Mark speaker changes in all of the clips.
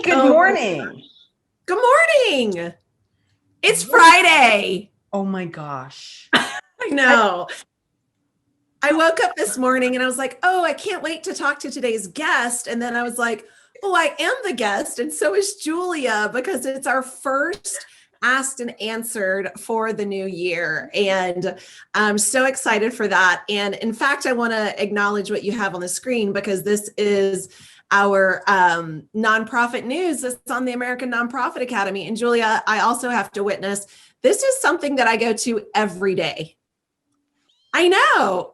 Speaker 1: Good morning.
Speaker 2: Good morning. It's Friday.
Speaker 1: Oh my gosh.
Speaker 2: I know. I woke up this morning and I was like, oh, I can't wait to talk to today's guest. And then I was like, oh, I am the guest. And so is Julia, because it's our first asked and answered for the new year. And I'm so excited for that. And in fact, I want to acknowledge what you have on the screen, because this is our nonprofit news that's on the American Nonprofit Academy. And Julia, I also have to witness, this is something that I go to every day. I know.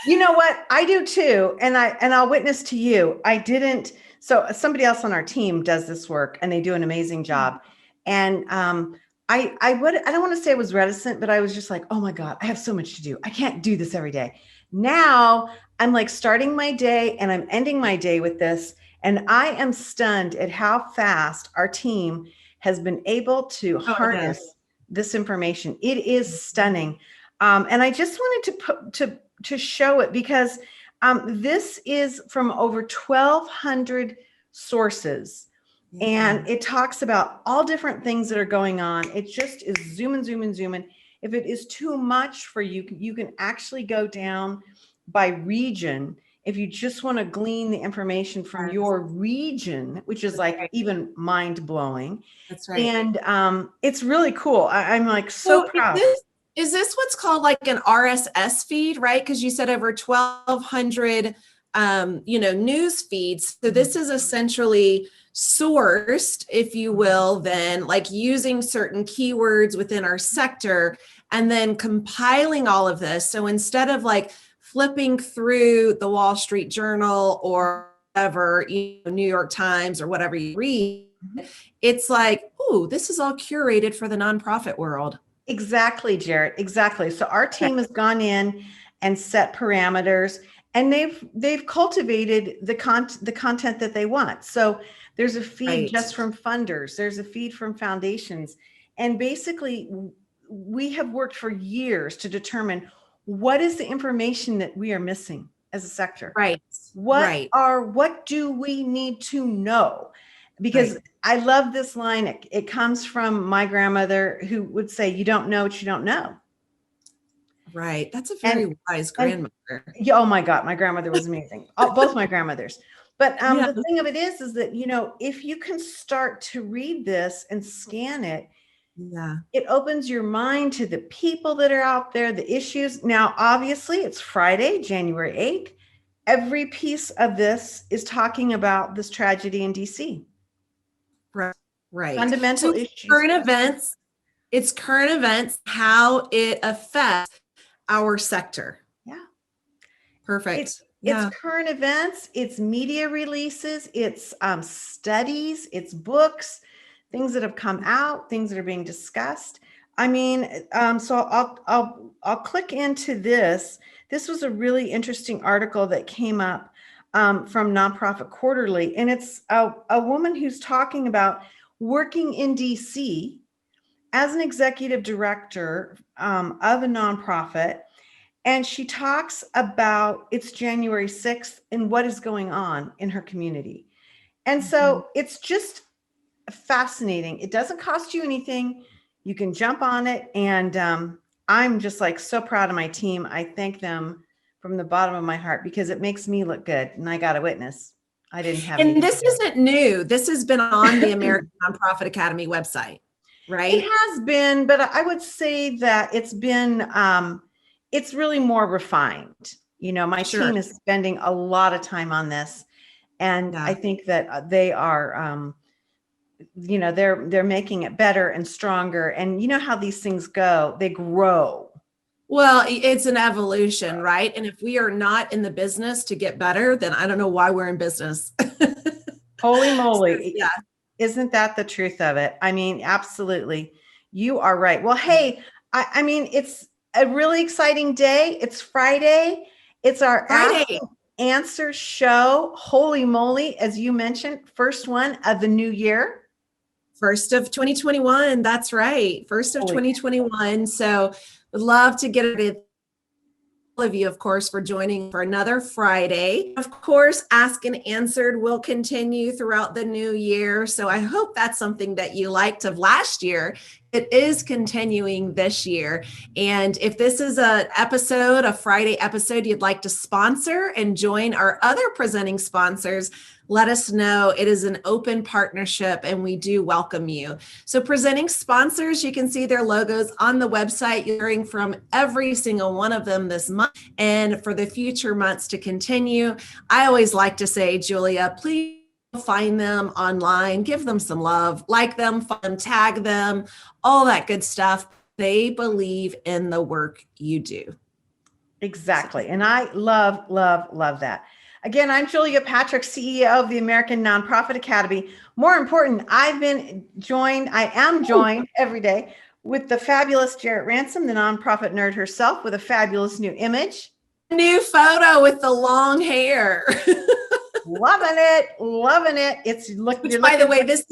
Speaker 1: You know what? I do too. And I'll witness to you. I didn't. So somebody else on our team does this work and they do an amazing job. And I don't want to say I was reticent, but I was just like, oh my God, I have so much to do. I can't do this every day. Now I'm like starting my day and I'm ending my day with this. And I am stunned at how fast our team has been able to harness this information. It is stunning. And I just wanted to show it because this is from over 1,200 sources. Yeah. And it talks about all different things that are going on. It just is zooming. If it is too much for you, you can actually go down by region. If you just want to glean the information from your region, which is like even mind blowing. That's right. And it's really cool. I'm like so proud.
Speaker 2: Is this what's called like an RSS feed, right? Because you said over 1,200, news feeds. So this is essentially sourced, if you will, then like using certain keywords within our sector and then compiling all of this. So instead of like flipping through the Wall Street Journal or whatever, New York Times or whatever you read, it's like, ooh, this is all curated for the nonprofit world.
Speaker 1: Exactly, Jarrett. Exactly. So our team has gone in and set parameters, and they've cultivated the content that they want. So there's a feed just from funders. There's a feed from foundations. And basically, we have worked for years to determine what is the information that we are missing as a sector.
Speaker 2: Right.
Speaker 1: What do we need to know? Because I love this line. It comes from my grandmother, who would say, you don't know what you don't know.
Speaker 2: Right. That's a very wise grandmother.
Speaker 1: Oh my God. My grandmother was amazing. Both my grandmothers. But the thing of it is that, if you can start to read this and scan it, it opens your mind to the people that are out there, the issues. Now, obviously it's Friday, January 8th. Every piece of this is talking about this tragedy in DC.
Speaker 2: Right.
Speaker 1: Fundamental issues.
Speaker 2: Current events. It's current events, how it affects our sector.
Speaker 1: Yeah.
Speaker 2: Perfect.
Speaker 1: It's current events, it's media releases, it's studies, it's books, things that have come out, things that are being discussed. I mean, so I'll click into this. This was a really interesting article that came up from Nonprofit Quarterly, and it's a woman who's talking about working in DC as an executive director of a nonprofit. And she talks about it's January 6th and what is going on in her community. And so it's just fascinating. It doesn't cost you anything. You can jump on it. And I'm just like so proud of my team. I thank them from the bottom of my heart because it makes me look good. And I got a witness. I didn't have.
Speaker 2: And this isn't new. This has been on the American Nonprofit Academy website, right?
Speaker 1: It has been, but I would say that it's been, it's really more refined. My team is spending a lot of time on this. And I think that they are, they're making it better and stronger. And you know how these things go, they grow.
Speaker 2: Well, it's an evolution, right? And if we are not in the business to get better, then I don't know why we're in business.
Speaker 1: Holy moly. Yeah. Isn't that the truth of it? I mean, absolutely. You are right. Well, hey, I mean, it's a really exciting day. It's Friday. It's our Answer show. Holy moly, as you mentioned, first one of the new year.
Speaker 2: First of 2021. That's right. First of 2021. So would love to get it of you, of course, for joining for another Friday. Of course, Ask and Answered will continue throughout the new year. So I hope that's something that you liked of last year. It is continuing this year. And if this is a Friday episode you'd like to sponsor and join our other presenting sponsors, let us know. It is an open partnership and we do welcome you. So presenting sponsors, you can see their logos on the website. You're hearing from every single one of them this month and for the future months to continue. I always like to say, Julia, please find them online, give them some love, like them, follow them, tag them, all that good stuff. They believe in the work you do.
Speaker 1: Exactly. And I love, love, love that. Again, I'm Julia Patrick, CEO of the American Nonprofit Academy. More important, I am joined every day with the fabulous Jarrett Ransom, the nonprofit nerd herself, with a fabulous new image.
Speaker 2: New photo with the long hair.
Speaker 1: Loving it. Loving it.
Speaker 2: By the way, this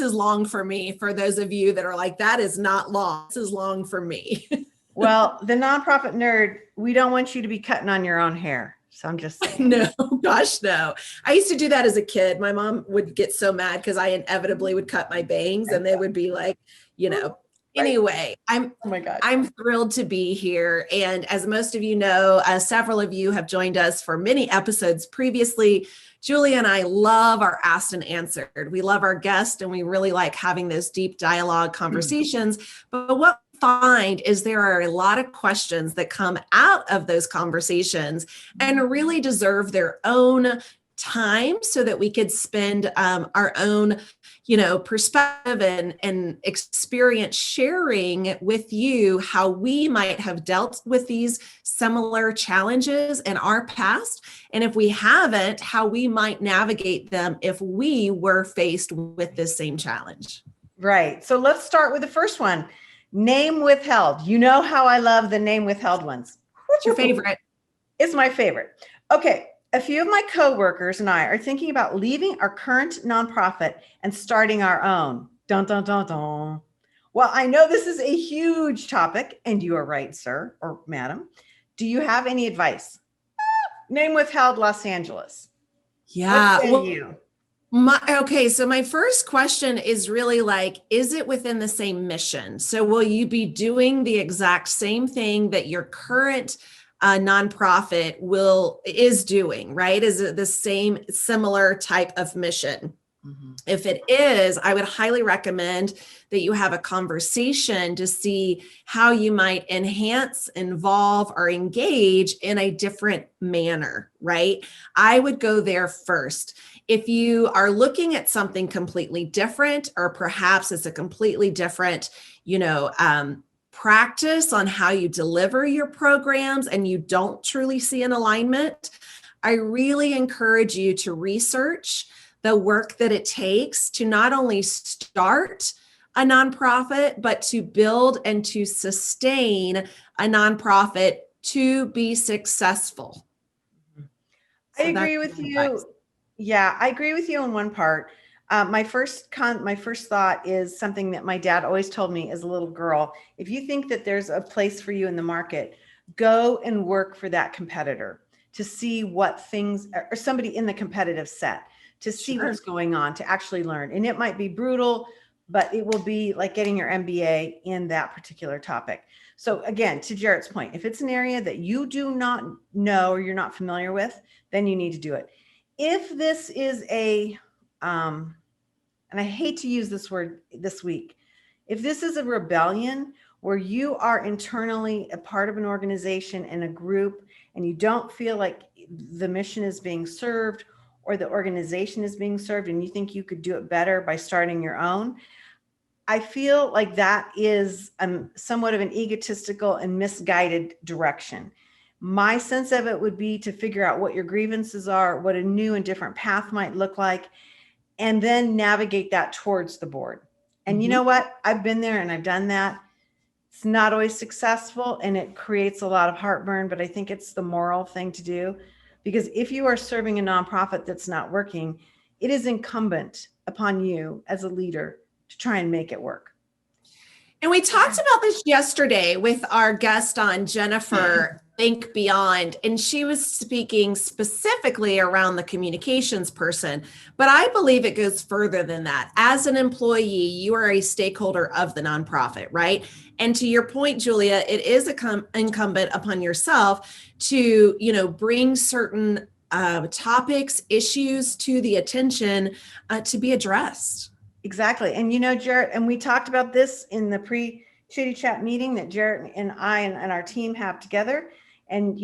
Speaker 2: is long for me. For those of you that are like, that is not long. This is long for me.
Speaker 1: Well, the nonprofit nerd, we don't want you to be cutting on your own hair. So I'm just saying.
Speaker 2: No, gosh, no. I used to do that as a kid. My mom would get so mad because I inevitably would cut my bangs and they would be like, Anyway, oh my God. I'm thrilled to be here. And as most of you know, several of you have joined us for many episodes previously. Julia and I love our Asked and Answered. We love our guests and we really like having those deep dialogue conversations. But what we find is there are a lot of questions that come out of those conversations and really deserve their own time so that we could spend our own perspective and experience sharing with you how we might have dealt with these similar challenges in our past. And if we haven't, how we might navigate them if we were faced with this same challenge.
Speaker 1: Right. So let's start with the first one. Name withheld. You know how I love the name withheld ones.
Speaker 2: What's your favorite?
Speaker 1: It's my favorite. Okay. A few of my coworkers and I are thinking about leaving our current nonprofit and starting our own. Dun, dun, dun, dun. Well, I know this is a huge topic, and you are right, sir or madam. Do you have any advice? Name withheld Los Angeles.
Speaker 2: Yeah.
Speaker 1: You?
Speaker 2: So my first question is really like, is it within the same mission? So will you be doing the exact same thing that your current nonprofit is doing, right? Is it the same similar type of mission? Mm-hmm. If it is, I would highly recommend that you have a conversation to see how you might enhance, involve, or engage in a different manner, right? I would go there first. If you are looking at something completely different, or perhaps it's a completely different, practice on how you deliver your programs and you don't truly see an alignment, I really encourage you to research the work that it takes to not only start a nonprofit, but to build and to sustain a nonprofit to be successful.
Speaker 1: I agree with you. Yeah, I agree with you on one part. My first thought is something that my dad always told me as a little girl. If you think that there's a place for you in the market, go and work for that competitor to see what things, or somebody in the competitive set, to see what's going on, to actually learn. And it might be brutal, but it will be like getting your MBA in that particular topic. So again, to Jarrett's point, if it's an area that you do not know or you're not familiar with, then you need to do it. If this is and I hate to use this word this week, if this is a rebellion where you are internally a part of an organization and a group and you don't feel like the mission is being served or the organization is being served and you think you could do it better by starting your own, I feel like that is somewhat of an egotistical and misguided direction. My sense of it would be to figure out what your grievances are, what a new and different path might look like, and then navigate that towards the board. And you know what? I've been there and I've done that. It's not always successful and it creates a lot of heartburn, but I think it's the moral thing to do, because if you are serving a nonprofit that's not working, it is incumbent upon you as a leader to try and make it work.
Speaker 2: And we talked about this yesterday with our guest on, Jennifer. think beyond. And she was speaking specifically around the communications person, but I believe it goes further than that. As an employee, you are a stakeholder of the nonprofit, right? And to your point, Julia, it is incumbent upon yourself to, bring certain topics, issues to the attention to be addressed.
Speaker 1: Exactly. And Jarrett, and we talked about this in the pre-Chitty Chat meeting that Jarrett and I and our team have together. And,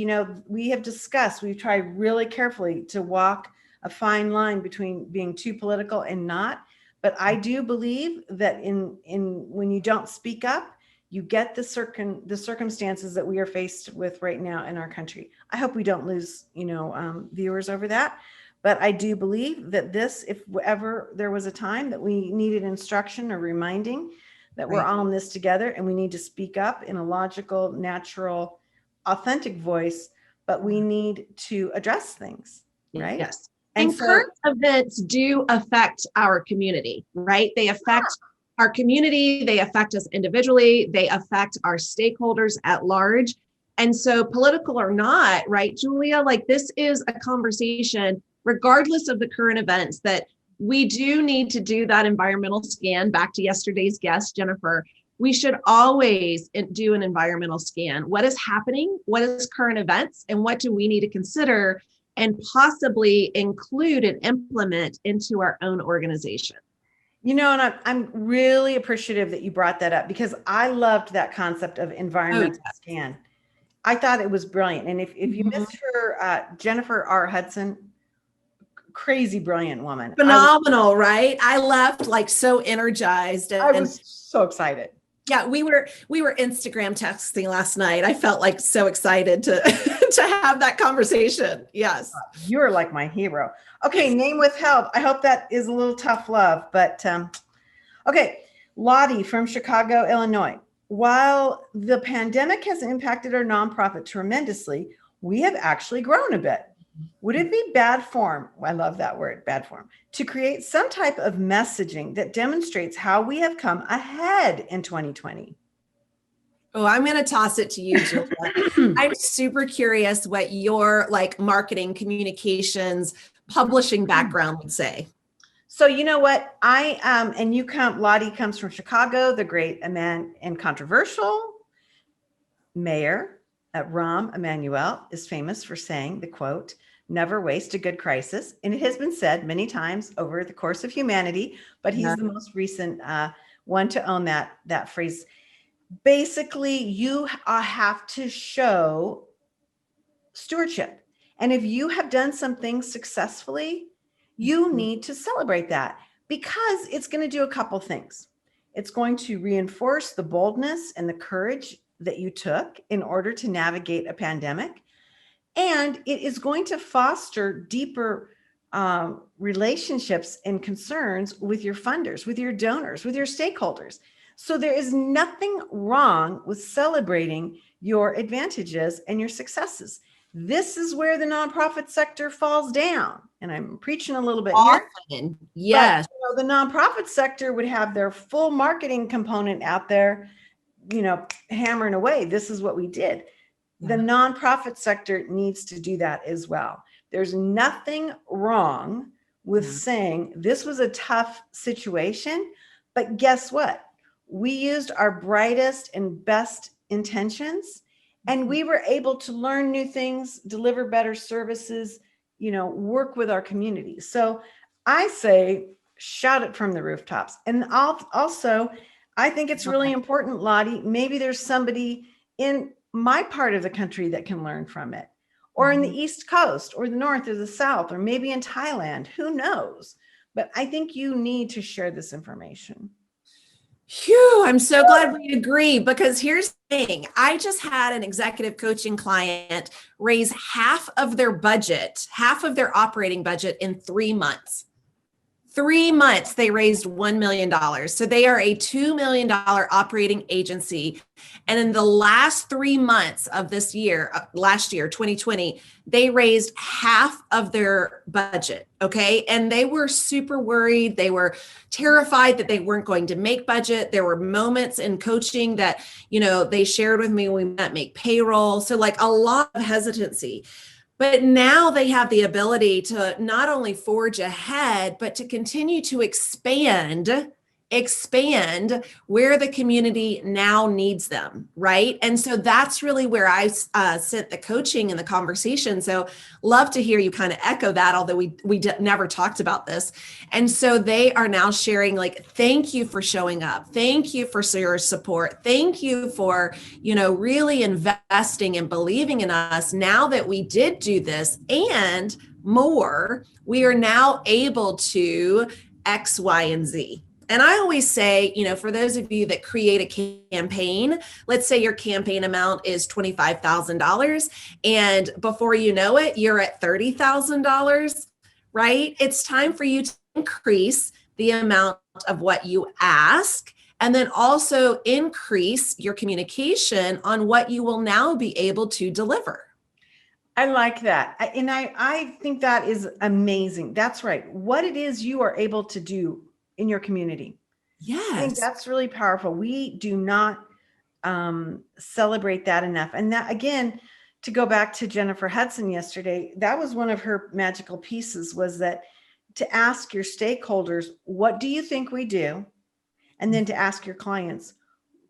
Speaker 1: we have discussed, we've tried really carefully to walk a fine line between being too political and not. But I do believe that in when you don't speak up, you get the circumstances that we are faced with right now in our country. I hope we don't lose, viewers over that. But I do believe that if ever there was a time that we needed instruction or reminding that we're all in this together and we need to speak up in a logical, natural, authentic voice, but we need to address things, right?
Speaker 2: Yes. And current events do affect our community, right? They affect our community, they affect us individually, they affect our stakeholders at large. And so political or not, right, Julia, like this is a conversation, regardless of the current events, that we do need to do that environmental scan. Back to yesterday's guest, Jennifer, we should always do an environmental scan. What is happening? What is current events? And what do we need to consider and possibly include and implement into our own organization?
Speaker 1: And I'm really appreciative that you brought that up because I loved that concept of environmental scan. I thought it was brilliant. And if you missed her, Jennifer R. Hudson, crazy brilliant woman.
Speaker 2: Phenomenal, right? I left like so energized.
Speaker 1: I was so excited.
Speaker 2: Yeah, we were Instagram texting last night. I felt like so excited to to have that conversation. Yes.
Speaker 1: You're like my hero. Okay, name withheld. I hope that is a little tough love, but okay. Lottie from Chicago, Illinois. While the pandemic has impacted our nonprofit tremendously, we have actually grown a bit. Would it be bad form? I love that word, bad form, to create some type of messaging that demonstrates how we have come ahead in 2020?
Speaker 2: Oh, I'm going to toss it to you, Julia. I'm super curious what your marketing, communications, publishing background would say.
Speaker 1: So you know what? Lottie comes from Chicago, the great and controversial mayor Rahm Emanuel is famous for saying the quote, "Never waste a good crisis." And it has been said many times over the course of humanity, but he's the most recent one to own that phrase. Basically, you have to show stewardship. And if you have done some things successfully, you need to celebrate that because it's going to do a couple things. It's going to reinforce the boldness and the courage that you took in order to navigate a pandemic. And it is going to foster deeper relationships and concerns with your funders, with your donors, with your stakeholders. So there is nothing wrong with celebrating your advantages and your successes. This is where the nonprofit sector falls down. And I'm preaching a little bit here.
Speaker 2: Yes.
Speaker 1: But, the nonprofit sector would have their full marketing component out there, hammering away. This is what we did. The nonprofit sector needs to do that as well. There's nothing wrong with saying this was a tough situation, but guess what? We used our brightest and best intentions, and we were able to learn new things, deliver better services, work with our community. So I say, shout it from the rooftops. And also, I think it's really important, Lottie, maybe there's somebody in my part of the country that can learn from it, or in the East Coast, or the North, or the South, or maybe in Thailand, who knows? But I think you need to share this information.
Speaker 2: Phew, I'm so glad we agree, because here's the thing. I just had an executive coaching client raise half of their budget, half of their operating budget in 3 months. 3 months, they raised $1 million. So they are a $2 million operating agency. And in the last 3 months of this year, last year, 2020, they raised half of their budget. Okay. And they were super worried. They were terrified that they weren't going to make budget. There were moments in coaching that, they shared with me, we might make payroll. So like a lot of hesitancy. But now they have the ability to not only forge ahead, but to continue to expand where the community now needs them, right? And so that's really where I sent the coaching and the conversation. So love to hear you kind of echo that, although we never talked about this. And so they are now sharing, like, thank you for showing up. Thank you for your support. Thank you for, really investing and believing in us. Now that we did do this and more, we are now able to X, Y, and Z. And I always say, for those of you that create a campaign, let's say your campaign amount is $25,000 and before you know it, you're at $30,000, right? It's time for you to increase the amount of what you ask and then also increase your communication on what you will now be able to deliver.
Speaker 1: I like that. And I think that is amazing. That's right. What it is you are able to do in your community.
Speaker 2: Yes.
Speaker 1: I think that's really powerful. We do not celebrate that enough. And that, again, to go back to Jennifer Hudson yesterday, that was one of her magical pieces, was that to ask your stakeholders, what do you think we do? And then to ask your clients,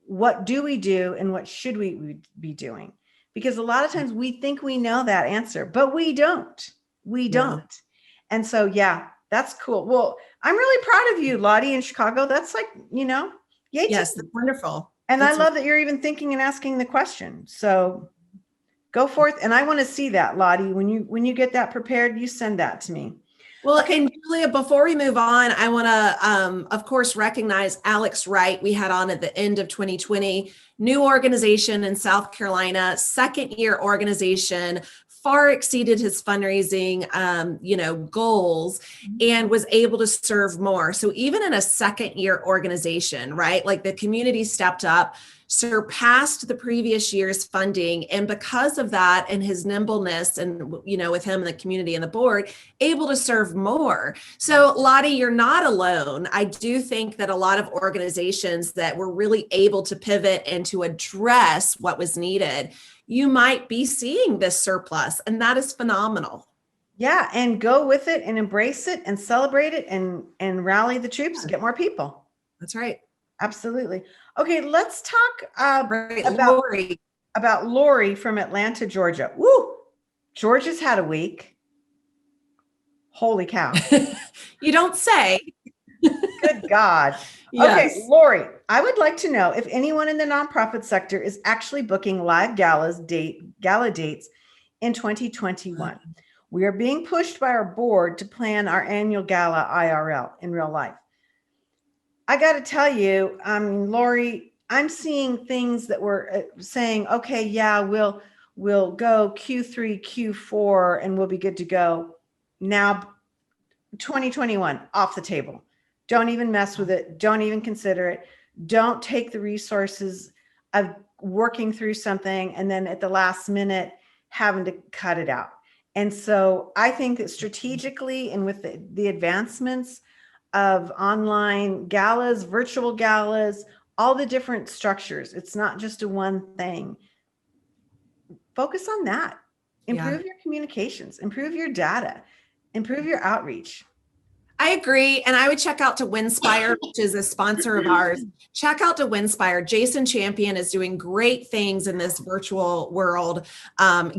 Speaker 1: what do we do and what should we be doing? Because a lot of times we think we know that answer, but we don't. We don't. And so, yeah, that's cool. Well, I'm really proud of you, Lottie, in Chicago. That's like, yay.
Speaker 2: Yes, that's wonderful.
Speaker 1: And I love that you're even thinking and asking the question. So go forth. And I want to see that, Lottie. When you get that prepared, you send that to me.
Speaker 2: Well, okay. And Julia, before we move on, I want to, of course, recognize Alex Wright. We had on at the end of 2020, new organization in South Carolina, second year organization, far exceeded his fundraising, goals, and was able to serve more. So even in a second year organization, right, like the community stepped up, surpassed the previous year's funding. And because of that and his nimbleness and, with him and the community and the board, able to serve more. So Lottie, you're not alone. I do think that a lot of organizations that were really able to pivot and to address what was needed, you might be seeing this surplus, and that is phenomenal.
Speaker 1: Yeah. And go with it and embrace it and celebrate it and rally the troops, get more people.
Speaker 2: That's right.
Speaker 1: Absolutely. Okay, let's talk about Lori from Atlanta, Georgia. Woo! Georgia's had a week. Holy cow.
Speaker 2: You don't say.
Speaker 1: Good God.
Speaker 2: Yes.
Speaker 1: Okay, Lori, I would like to know if anyone in the nonprofit sector is actually booking live gala dates in 2021. We are being pushed by our board to plan our annual gala IRL in real life. I got to tell you, Lori, I'm seeing things that we're saying, okay, yeah, we'll go Q3, Q4, and we'll be good to go. Now, 2021, off the table. Don't even mess with it. Don't even consider it. Don't take the resources of working through something and then at the last minute having to cut it out. And so I think that strategically and with the advancements of online galas, virtual galas, all the different structures, it's not just a one thing. Focus on that. Improve your communications, improve your data, improve your outreach.
Speaker 2: I agree. And I would check out to Winspire, which is a sponsor of ours. Check out to Winspire. Jason Champion is doing great things in this virtual world,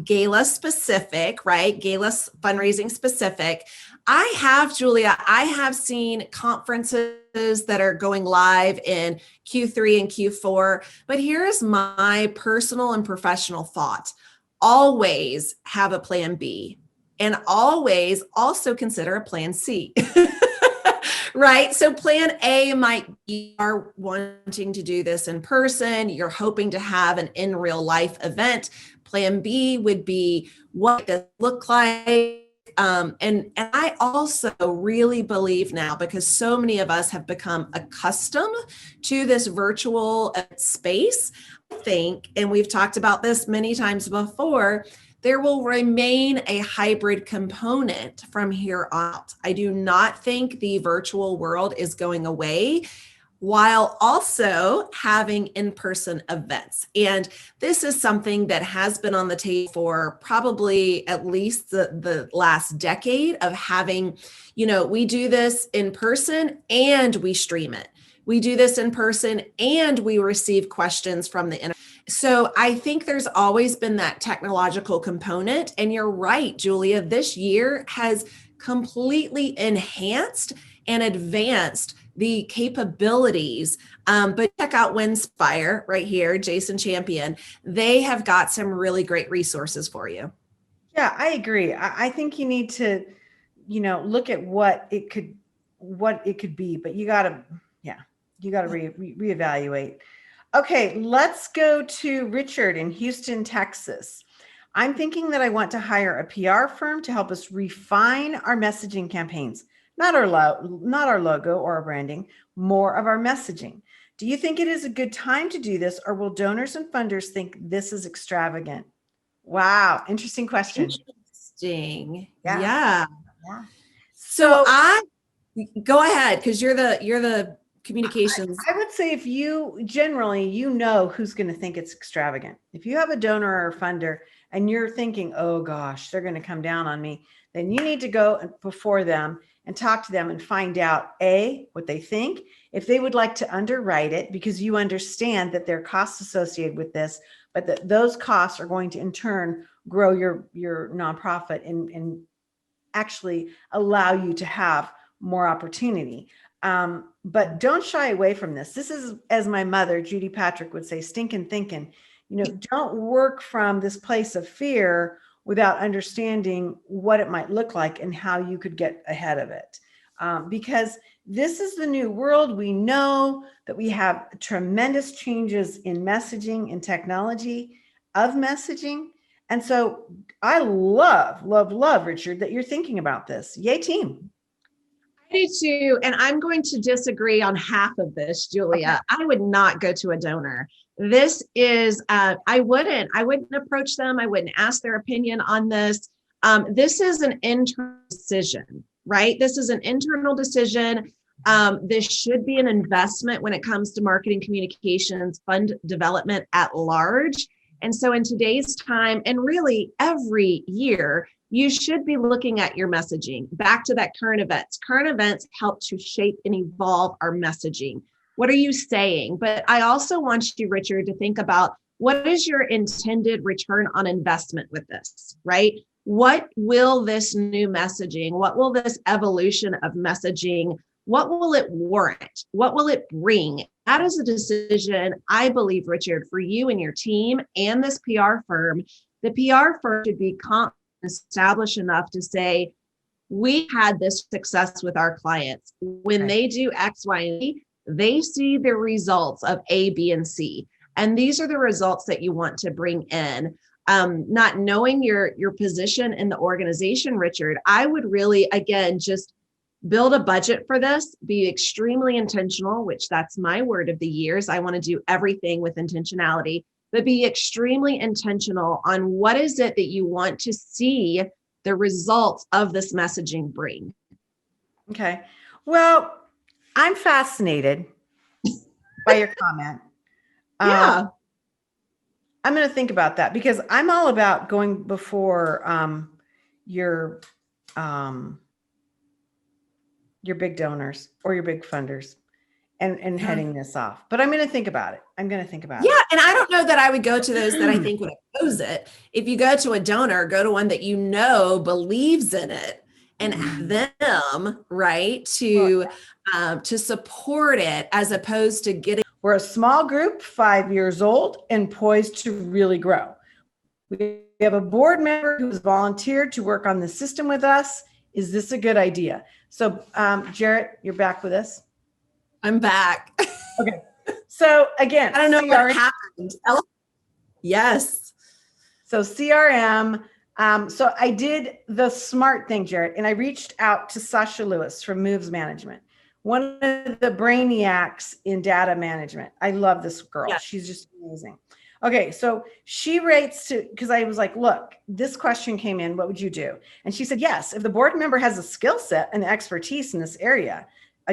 Speaker 2: gala specific, right? Gala fundraising specific. Julia, I have seen conferences that are going live in Q3 and Q4, but here's my personal and professional thought. Always have a plan B. And always also consider a plan C, right? So plan A might be you are wanting to do this in person. You're hoping to have an in real life event. Plan B would be what does it look like? And I also really believe now, because so many of us have become accustomed to this virtual space, I think, and we've talked about this many times before, there will remain a hybrid component from here on out. I do not think the virtual world is going away, while also having in-person events. And this is something that has been on the table for probably at least the last decade of having, we do this in person and we stream it. We do this in person and we receive questions from the internet. So I think there's always been that technological component. And you're right, Julia, this year has completely enhanced and advanced the capabilities. But check out Winspire right here, Jason Champion. They have got some really great resources for you.
Speaker 1: Yeah, I agree. I think you need to, look at what it could be, but you got to reevaluate. Okay, let's go to Richard in Houston, Texas. I'm thinking that I want to hire a PR firm to help us refine our messaging campaigns, not our logo or our branding, more of our messaging. Do you think it is a good time to do this, or will donors and funders think this is extravagant? Wow, interesting question.
Speaker 2: Interesting.
Speaker 1: Yeah.
Speaker 2: Yeah.
Speaker 1: So
Speaker 2: I go ahead, because you're the communications.
Speaker 1: I would say if you generally, who's going to think it's extravagant. If you have a donor or a funder and you're thinking, oh gosh, they're going to come down on me, then you need to go before them and talk to them and find out what they think, if they would like to underwrite it, because you understand that there are costs associated with this, but that those costs are going to in turn grow your nonprofit and actually allow you to have more opportunity. But don't shy away from this. This is, as my mother, Judy Patrick, would say, stinking thinking. Don't work from this place of fear without understanding what it might look like and how you could get ahead of it. Because this is the new world. We know that we have tremendous changes in messaging and technology of messaging. And so I love, Richard, that you're thinking about this. Yay, team.
Speaker 2: I do too. And I'm going to disagree on half of this, Julia. Okay. I would not go to a donor. This is, I wouldn't approach them. I wouldn't ask their opinion on this. This is an internal decision, right? This is an internal decision. This should be an investment when it comes to marketing, communications, fund development at large. And so in today's time, and really every year, you should be looking at your messaging. Back to that current events. Current events help to shape and evolve our messaging. What are you saying? But I also want you, Richard, to think about what is your intended return on investment with this, right? What will this new messaging, what will this evolution of messaging, what will it warrant? What will it bring? That is a decision, I believe, Richard, for you and your team and this PR firm. The PR firm should be confident, established enough to say, we had this success with our clients. When they do X, Y, and Z, they see the results of A, B, and C. And these are the results that you want to bring in. Not knowing your position in the organization, Richard, I would really, again, just build a budget for this, be extremely intentional, which that's my word of the years. I want to do everything with intentionality, but be extremely intentional on what is it that you want to see the results of this messaging bring.
Speaker 1: Okay. Well, I'm fascinated by your comment.
Speaker 2: Yeah.
Speaker 1: I'm going to think about that, because I'm all about going before your big donors or your big funders and heading this off. But I'm going to think about it.
Speaker 2: Yeah. And I don't know that I would go to those that I think would oppose it. If you go to a donor, go to one that believes in it and them, right, to support it, as opposed to getting.
Speaker 1: We're a small group, 5 years old, and poised to really grow. We have a board member who's volunteered to work on the system with us. Is this a good idea? So, Jarrett, you're back with us?
Speaker 2: I'm back.
Speaker 1: Okay. So again,
Speaker 2: I don't know what happened. Yes.
Speaker 1: So CRM, So I did the smart thing, Jared, and I reached out to Sasha Lewis from Moves Management, one of the brainiacs in data management. I love this girl.
Speaker 2: Yeah.
Speaker 1: She's just amazing. Okay, so she rates to, because I was like, look, this question came in, what would you do? And she said, yes, if the board member has a skill set and expertise in this area,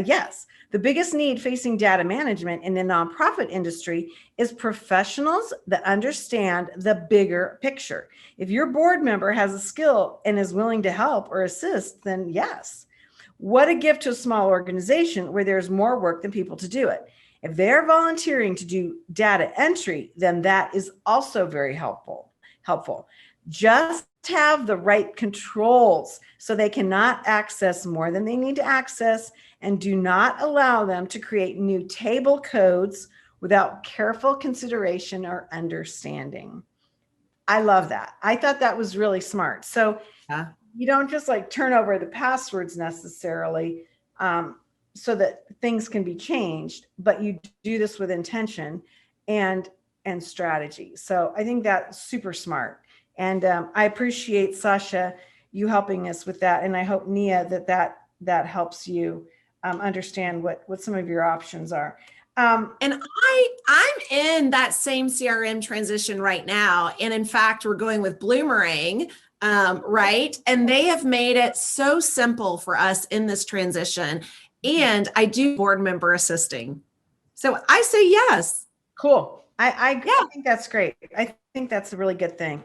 Speaker 1: yes. The biggest need facing data management in the nonprofit industry is professionals that understand the bigger picture. If your board member has a skill and is willing to help or assist, then yes. What a gift to a small organization where there's more work than people to do it. If they're volunteering to do data entry, then that is also very helpful. Just have the right controls so they cannot access more than they need to access, and do not allow them to create new table codes without careful consideration or understanding. I love that. I thought that was really smart. So you don't just like turn over the passwords necessarily, so that things can be changed, but you do this with intention and strategy. So I think that's super smart. And I appreciate, Sasha, you helping us with that. And I hope, Nia, that helps you understand what some of your options are.
Speaker 2: And I'm in that same CRM transition right now. And in fact, we're going with Bloomerang, right? And they have made it so simple for us in this transition. And I do board member assisting. So I say yes.
Speaker 1: Cool. I think that's great. I think that's a really good thing.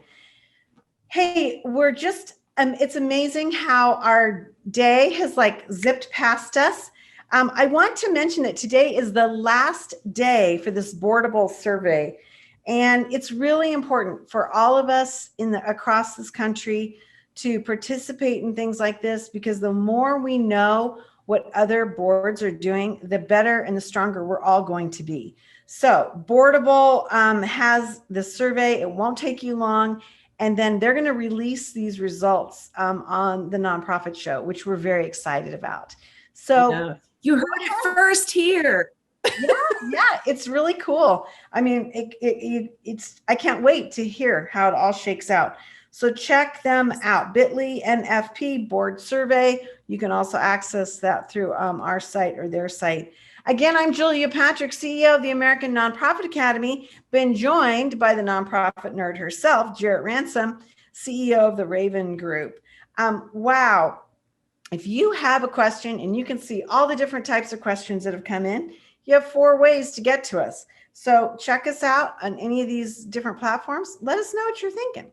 Speaker 1: Hey, we're just, it's amazing how our day has like zipped past us. I want to mention that today is the last day for this boardable survey. And it's really important for all of us across this country to participate in things like this, because the more we know what other boards are doing, the better and the stronger we're all going to be. So Boardable has the survey. It won't take you long. And then they're going to release these results on the Nonprofit Show, which we're very excited about. So
Speaker 2: you heard it first here.
Speaker 1: Yeah, it's really cool. I mean, it's I can't wait to hear how it all shakes out. So check them out, bit.ly NFP board survey. You can also access that through our site or their site. Again, I'm Julia Patrick, CEO of the American Nonprofit Academy, been joined by the nonprofit nerd herself, Jarrett Ransom, CEO of the Raven Group. Wow. If you have a question, and you can see all the different types of questions that have come in, you have 4 ways to get to us. So check us out on any of these different platforms. Let us know what you're thinking.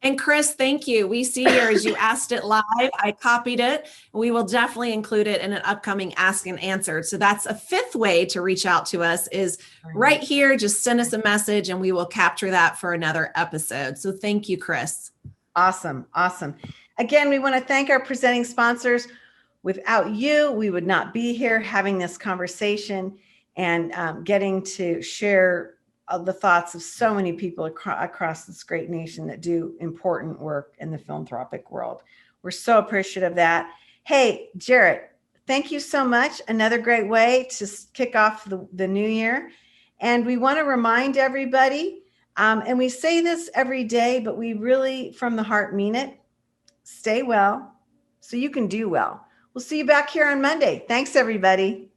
Speaker 2: And Chris, thank you. We see yours. You asked it live. I copied it. We will definitely include it in an upcoming Ask and Answer. So that's a 5th way to reach out to us, is right here. Just send us a message and we will capture that for another episode. So thank you, Chris.
Speaker 1: Awesome. Awesome. Again, we want to thank our presenting sponsors. Without you, we would not be here having this conversation and getting to share the thoughts of so many people across this great nation that do important work in the philanthropic world. We're so appreciative of that. Hey, Jarrett, thank you so much. Another great way to kick off the new year. And we want to remind everybody, and we say this every day, but we really from the heart mean it. Stay well so you can do well. We'll see you back here on Monday. Thanks, everybody.